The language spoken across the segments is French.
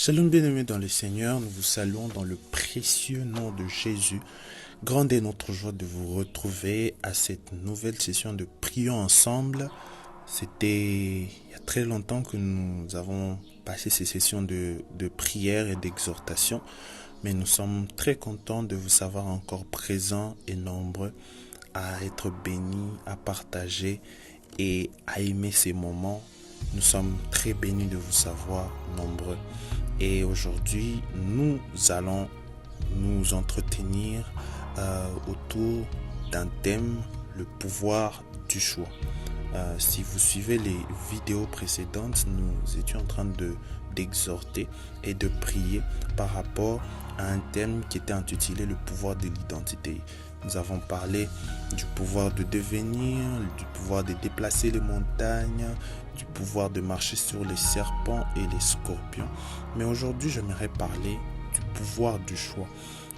Shalom bien-aimés dans le Seigneur, nous vous saluons dans le précieux nom de Jésus. Grande est notre joie de vous retrouver à cette nouvelle session de Prions ensemble. C'était il y a très longtemps que nous avons passé ces sessions de prière et d'exhortation, mais nous sommes très contents de vous savoir encore présents et nombreux à être bénis, à partager et à aimer ces moments. Nous sommes très bénis de vous savoir nombreux. Et aujourd'hui, nous allons nous entretenir autour d'un thème, le pouvoir du choix. Si vous suivez les vidéos précédentes, nous étions en train d'exhorter et de prier par rapport à un thème qui était intitulé le pouvoir de l'identité. Nous avons parlé du pouvoir de devenir, du pouvoir de déplacer les montagnes, du pouvoir de marcher sur les serpents et les scorpions. Mais aujourd'hui, j'aimerais parler du pouvoir du choix.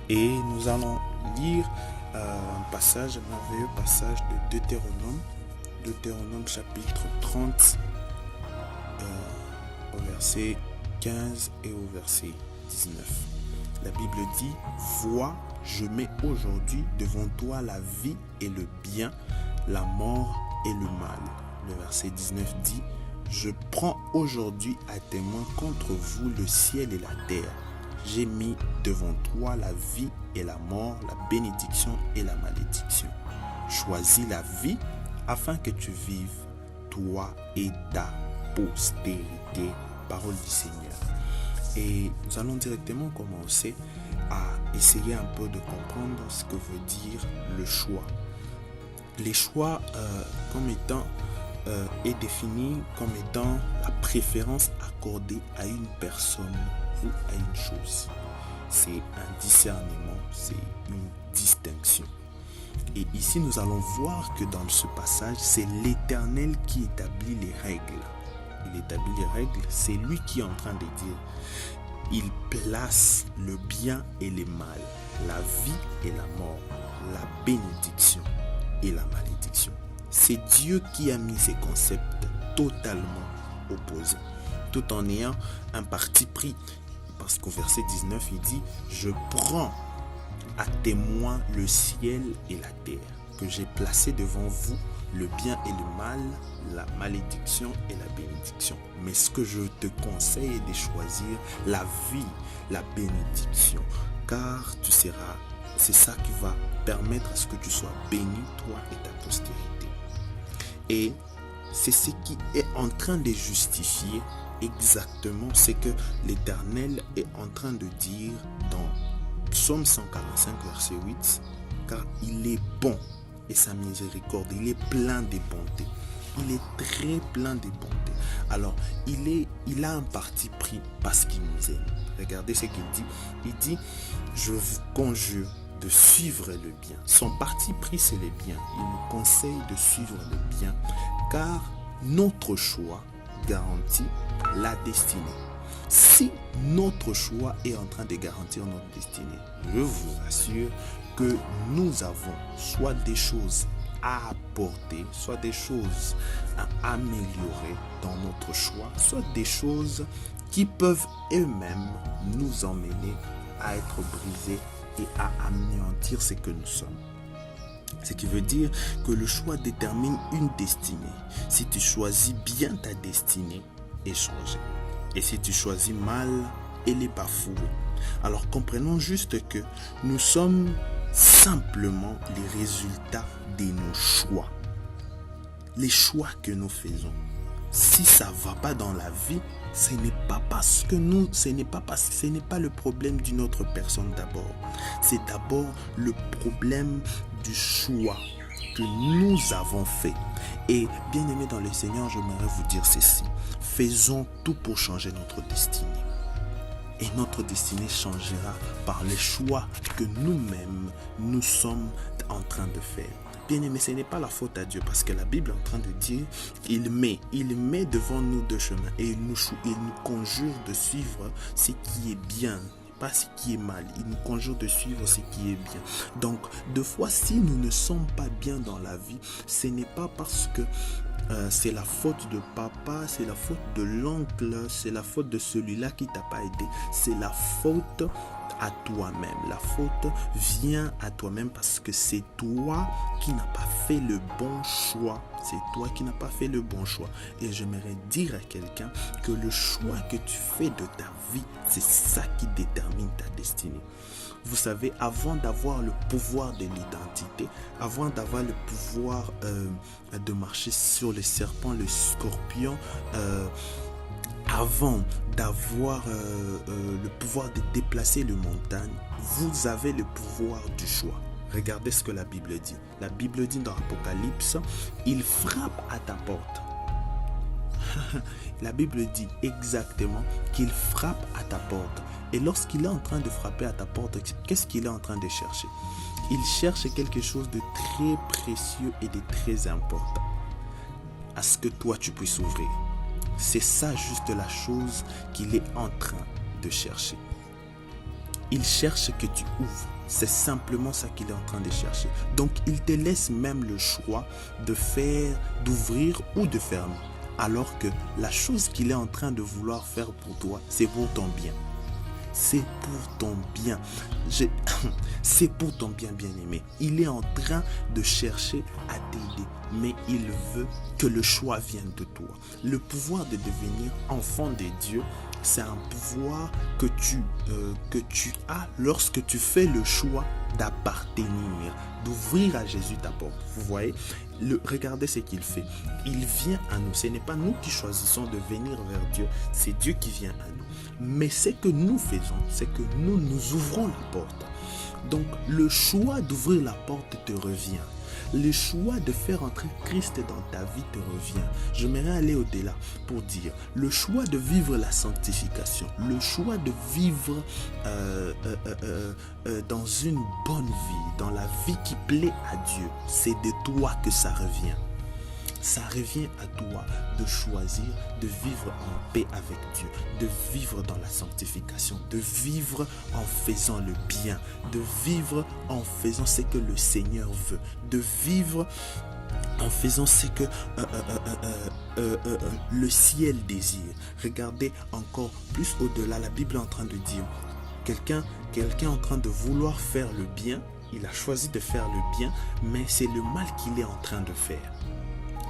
Et nous allons lire un passage, un merveilleux passage de Deutéronome chapitre 30, au verset 15 et au verset 19. La Bible dit: « Vois, je mets aujourd'hui devant toi la vie et le bien, la mort et le mal. » Le verset 19 dit: « Je prends aujourd'hui à témoin contre vous le ciel et la terre. J'ai mis devant toi la vie et la mort, la bénédiction et la malédiction. Choisis la vie afin que tu vives, toi et ta postérité. » Parole du Seigneur. Et nous allons directement commencer à essayer un peu de comprendre ce que veut dire le choix. Les choix comme étant est défini comme étant la préférence accordée à une personne ou à une chose. C'est un discernement, c'est une distinction. Et ici, nous allons voir que dans ce passage, c'est l'Éternel qui établit les règles. Il établit les règles, c'est lui qui est en train de dire. Il place le bien et le mal, la vie et la mort, la bénédiction et la malédiction. C'est Dieu qui a mis ces concepts totalement opposés, tout en ayant un parti pris. Parce qu'au verset 19, il dit: « Je prends à témoin le ciel et la terre, que j'ai placé devant vous le bien et le mal, la malédiction et la bénédiction. Mais ce que je te conseille est de choisir la vie, la bénédiction, car tu seras, c'est ça qui va permettre à ce que tu sois béni, toi et ta postérité. » Et c'est ce qui est en train de justifier exactement ce que l'Éternel est en train de dire dans Psaume 145, verset 8, car il est bon et sa miséricorde, il est plein de bonté. Il est très plein de bonté. Alors, il a un parti pris parce qu'il nous aime. Regardez ce qu'il dit. Il dit: « Je vous conjure de suivre le bien. » Son parti pris, c'est le bien. Il nous conseille de suivre le bien, car notre choix garantit la destinée. Si notre choix est en train de garantir notre destinée, je vous assure que nous avons soit des choses à apporter, soit des choses à améliorer dans notre choix, soit des choses qui peuvent eux-mêmes nous emmener à être brisés et à anéantir ce que nous sommes. Ce qui veut dire que le choix détermine une destinée. Si tu choisis bien ta destinée, est changée. Et si tu choisis mal, elle est bafouée. Alors comprenons juste que nous sommes simplement les résultats de nos choix. Les choix que nous faisons. Si ça ne va pas dans la vie, ce n'est pas parce que ce n'est pas le problème d'une autre personne d'abord. C'est d'abord le problème du choix que nous avons fait. Et bien aimé dans le Seigneur, j'aimerais vous dire ceci. Faisons tout pour changer notre destinée. Et notre destinée changera par les choix que nous-mêmes, nous sommes en train de faire. Bien aimé, ce n'est pas la faute à Dieu, parce que la Bible est en train de dire, il met devant nous deux chemins et il nous conjure de suivre ce qui est bien, pas ce qui est mal. Il nous conjure de suivre ce qui est bien. Donc, deux fois, si nous ne sommes pas bien dans la vie, ce n'est pas parce que c'est la faute de papa, c'est la faute de l'oncle, c'est la faute de celui-là qui t'a pas aidé. C'est la faute à toi-même. La faute vient à toi-même parce que c'est toi qui n'as pas fait le bon choix. C'est toi qui n'as pas fait le bon choix. Et j'aimerais dire à quelqu'un que le choix que tu fais de ta vie, c'est ça qui détermine ta destinée. Vous savez, avant d'avoir le pouvoir de l'identité, avant d'avoir le pouvoir de marcher sur les serpents, le scorpion, avant d'avoir le pouvoir de déplacer les montagnes, vous avez le pouvoir du choix. Regardez ce que la Bible dit. La Bible dit dans l'Apocalypse, il frappe à ta porte. La Bible dit exactement qu'il frappe à ta porte. Et lorsqu'il est en train de frapper à ta porte, qu'est-ce qu'il est en train de chercher? Il cherche quelque chose de très précieux et de très important. À ce que toi tu puisses ouvrir. C'est ça juste la chose qu'il est en train de chercher. Il cherche que tu ouvres. C'est simplement ça qu'il est en train de chercher. Donc il te laisse même le choix de faire, d'ouvrir ou de fermer. Alors que la chose qu'il est en train de vouloir faire pour toi, c'est pour ton bien. C'est pour ton bien. C'est pour ton bien, bien-aimé. Il est en train de chercher à t'aider. Mais il veut que le choix vienne de toi. Le pouvoir de devenir enfant de Dieu, c'est un pouvoir que tu as lorsque tu fais le choix d'appartenir, d'ouvrir à Jésus ta porte. Vous voyez, regardez ce qu'il fait. Il vient à nous. Ce n'est pas nous qui choisissons de venir vers Dieu, c'est Dieu qui vient à nous. Mais ce que nous faisons, c'est que nous ouvrons la porte. Donc le choix d'ouvrir la porte te revient. Le choix de faire entrer Christ dans ta vie te revient. J'aimerais aller au-delà pour dire le choix de vivre la sanctification, le choix de vivre dans une bonne vie, dans la vie qui plaît à Dieu, c'est de toi que ça revient. Ça revient à toi de choisir de vivre en paix avec Dieu, de vivre dans la sanctification, de vivre en faisant le bien, de vivre en faisant ce que le Seigneur veut, de vivre en faisant ce que le ciel désire. Regardez encore plus au-delà, la Bible est en train de dire, quelqu'un en train de vouloir faire le bien, il a choisi de faire le bien, mais c'est le mal qu'il est en train de faire.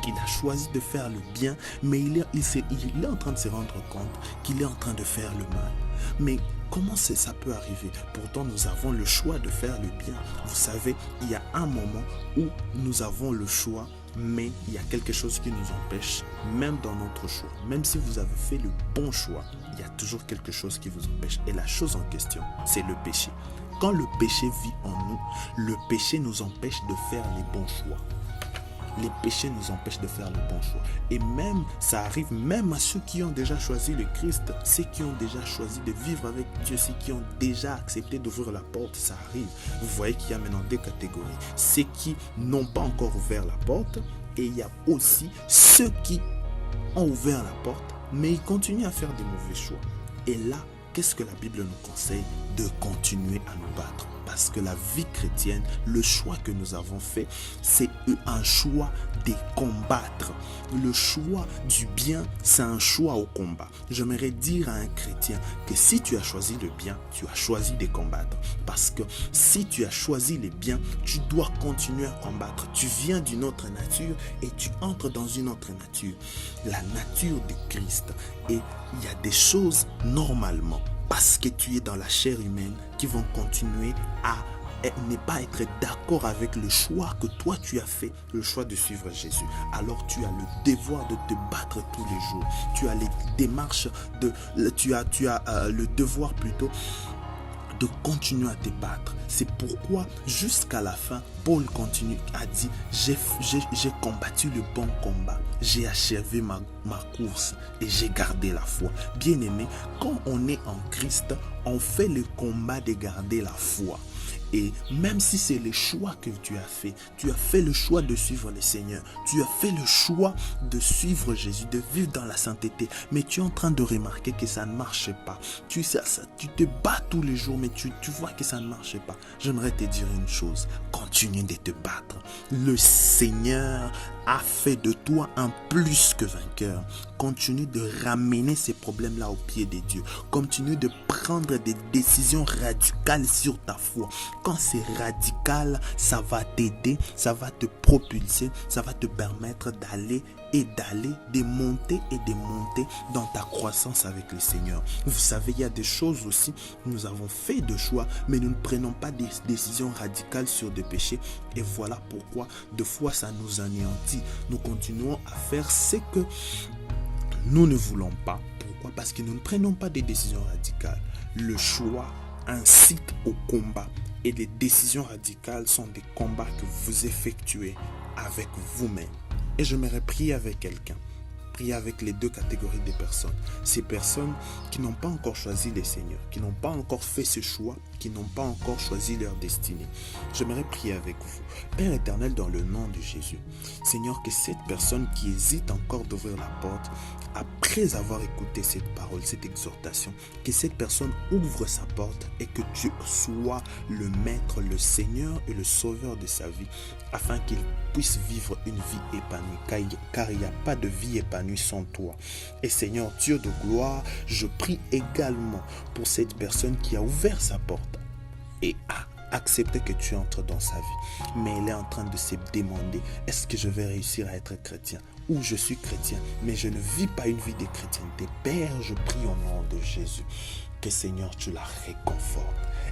Il a choisi de faire le bien, mais il est en train de se rendre compte qu'il est en train de faire le mal. Mais comment ça peut arriver? Pourtant, nous avons le choix de faire le bien. Vous savez, il y a un moment où nous avons le choix, mais il y a quelque chose qui nous empêche, même dans notre choix. Même si vous avez fait le bon choix, il y a toujours quelque chose qui vous empêche. Et la chose en question, c'est le péché. Quand le péché vit en nous, le péché nous empêche de faire les bons choix. Les péchés nous empêchent de faire le bon choix. Et même, ça arrive même à ceux qui ont déjà choisi le Christ, ceux qui ont déjà choisi de vivre avec Dieu, ceux qui ont déjà accepté d'ouvrir la porte, ça arrive. Vous voyez qu'il y a maintenant deux catégories. Ceux qui n'ont pas encore ouvert la porte, et il y a aussi ceux qui ont ouvert la porte, mais ils continuent à faire des mauvais choix. Et là, qu'est-ce que la Bible nous conseille? De continuer à nous battre. Parce que la vie chrétienne, le choix que nous avons fait, c'est un choix de combattre. Le choix du bien, c'est un choix au combat. J'aimerais dire à un chrétien que si tu as choisi le bien, tu as choisi de combattre. Parce que si tu as choisi le bien, tu dois continuer à combattre. Tu viens d'une autre nature et tu entres dans une autre nature. La nature de Christ. Et il y a des choses normalement, parce que tu es dans la chair humaine, qui vont continuer à ne pas être d'accord avec le choix que toi tu as fait, le choix de suivre Jésus. Alors tu as le devoir de te battre tous les jours. Tu as les démarches tu as le devoir plutôt de continuer à te battre. C'est pourquoi jusqu'à la fin, Paul continue, a dit, j'ai combattu le bon combat, j'ai achevé ma course et j'ai gardé la foi. Bien-aimé, quand on est en Christ, on fait le combat de garder la foi. Et même si c'est le choix que tu as fait le choix de suivre le Seigneur, tu as fait le choix de suivre Jésus, de vivre dans la sainteté, mais tu es en train de remarquer que ça ne marche pas. Tu te bats tous les jours, mais tu vois que ça ne marche pas. J'aimerais te dire une chose, continue de te battre. Le Seigneur a fait de toi un plus que vainqueur. Continue de ramener ces problèmes-là au pied de Dieu. Continue de prendre des décisions radicales sur ta foi. Quand c'est radical, ça va t'aider, ça va te propulser, ça va te permettre d'aller, de monter dans ta croissance avec le Seigneur. Vous savez, il y a des choses aussi, nous avons fait de choix, mais nous ne prenons pas des décisions radicales sur des péchés. Et voilà pourquoi, de fois, ça nous anéantit. Nous continuons à faire ce que nous ne voulons pas. Pourquoi? Parce que nous ne prenons pas des décisions radicales. Le choix incite au combat. Et les décisions radicales sont des combats que vous effectuez avec vous-même. Et j'aimerais prier avec quelqu'un. Prier avec les deux catégories de personnes. Ces personnes qui n'ont pas encore choisi le Seigneur, qui n'ont pas encore fait ce choix, qui n'ont pas encore choisi leur destinée. J'aimerais prier avec vous. Père éternel, dans le nom de Jésus, Seigneur, que cette personne qui hésite encore d'ouvrir la porte, après avoir écouté cette parole, cette exhortation, que cette personne ouvre sa porte et que tu sois le Maître, le Seigneur et le Sauveur de sa vie, afin qu'il puisse vivre une vie épanouie, car il n'y a pas de vie épanouie sans toi. Et Seigneur, Dieu de gloire, je prie également pour cette personne qui a ouvert sa porte et a accepté que tu entres dans sa vie. Mais elle est en train de se demander, est-ce que je vais réussir à être chrétien? Ou je suis chrétien, mais je ne vis pas une vie de chrétienté. Père, je prie au nom de Jésus, que Seigneur, tu la réconfortes.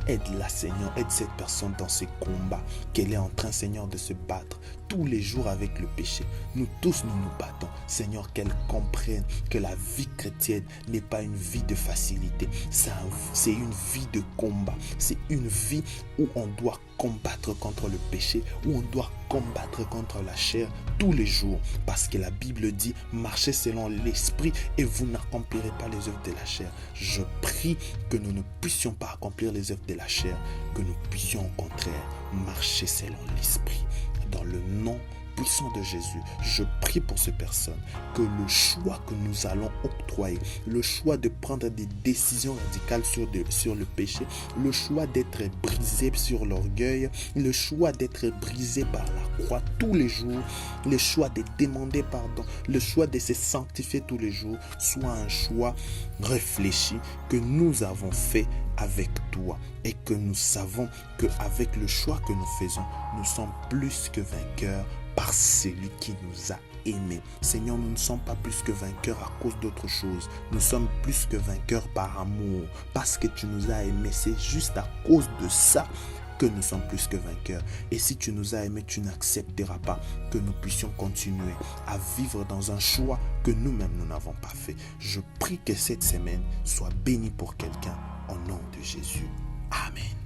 Aide-la, Seigneur, aide cette personne dans ses combats, qu'elle est en train, Seigneur, de se battre tous les jours avec le péché. Nous tous, nous nous battons. Seigneur, qu'elle comprenne que la vie chrétienne n'est pas une vie de facilité. C'est une vie de combat. C'est une vie où on doit combattre contre le péché, où on doit combattre contre la chair tous les jours. Parce que la Bible dit, marchez selon l'esprit et vous n'accomplirez pas les œuvres de la chair. Je prie que nous ne puissions pas accomplir les œuvres de la chair, que nous puissions au contraire marcher selon l'esprit. Dans le nom puissant de Jésus, je prie pour ces personnes, que le choix que nous allons octroyer, le choix de prendre des décisions radicales sur le péché, le choix d'être brisé sur l'orgueil, le choix d'être brisé par la croix tous les jours, le choix de demander pardon, le choix de se sanctifier tous les jours, soit un choix réfléchi que nous avons fait avec toi et que nous savons qu'avec le choix que nous faisons, nous sommes plus que vainqueurs par celui qui nous a aimés. Seigneur, nous ne sommes pas plus que vainqueurs à cause d'autre chose. Nous sommes plus que vainqueurs par amour, parce que tu nous as aimés. C'est juste à cause de ça que nous sommes plus que vainqueurs. Et si tu nous as aimés, tu n'accepteras pas que nous puissions continuer à vivre dans un choix que nous-mêmes nous n'avons pas fait. Je prie que cette semaine soit bénie pour quelqu'un au nom de Jésus. Amen.